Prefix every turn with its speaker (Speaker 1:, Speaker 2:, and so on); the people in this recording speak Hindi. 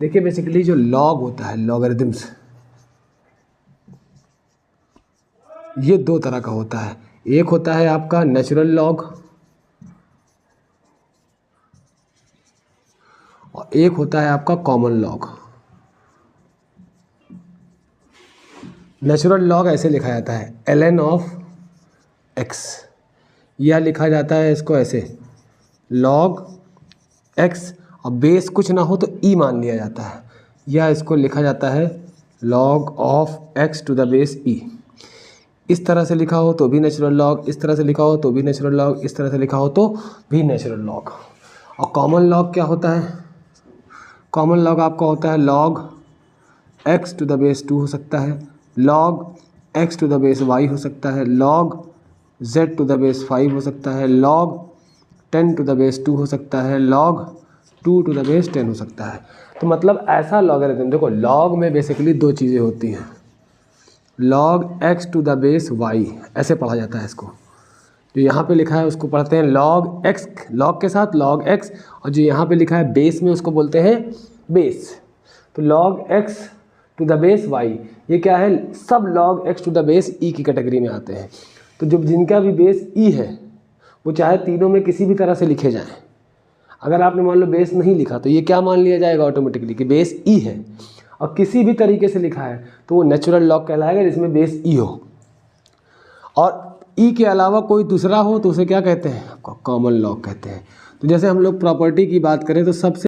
Speaker 1: देखिए बेसिकली जो लॉग होता है, लॉगरिदम्स, ये दो तरह का होता है। एक होता है आपका नेचुरल लॉग और एक होता है आपका कॉमन लॉग। नेचुरल लॉग ऐसे लिखा जाता है ln ऑफ x, या लिखा जाता है इसको ऐसे log x, और बेस कुछ ना हो तो e मान लिया जाता है, या इसको लिखा जाता है log of x to the base e। इस तरह से लिखा हो तो भी नेचुरल लॉग, इस तरह से लिखा हो तो भी नेचुरल लॉग, इस तरह से लिखा हो तो भी नेचुरल लॉग। और कॉमन लॉग क्या होता है? कॉमन लॉग आपका होता है log x to the base 2 हो सकता है, log x to the base y हो सकता है, log z to the base 5 हो सकता है, log 10 टू द बेस 2 हो सकता है, log 2 टू द बेस 10 हो सकता है। तो मतलब ऐसा लॉगरिथम, देखो लॉग में बेसिकली दो चीज़ें होती हैं, log x to the base y ऐसे पढ़ा जाता है इसको। जो यहाँ पे लिखा है उसको पढ़ते हैं log x, log के साथ log x, और जो यहाँ पे लिखा है बेस में उसको बोलते हैं बेस। तो log x to the base y, ये क्या है? सब log x to the base e की कैटेगरी में आते हैं। तो जब जिनका भी बेस e है वो चाहे तीनों में किसी भी तरह से लिखे जाएं, अगर आपने मान लो बेस नहीं लिखा तो ये क्या मान लिया जाएगा ऑटोमेटिकली कि बेस e है, और किसी भी तरीके से लिखा है तो वो नेचुरल लॉग कहलाएगा जिसमें बेस e हो। और ई के अलावा कोई दूसरा हो तो उसे क्या कहते हैं? आपका कॉमन लॉग कहते हैं। तो जैसे हम लोग प्रॉपर्टी की बात करें तो सबसे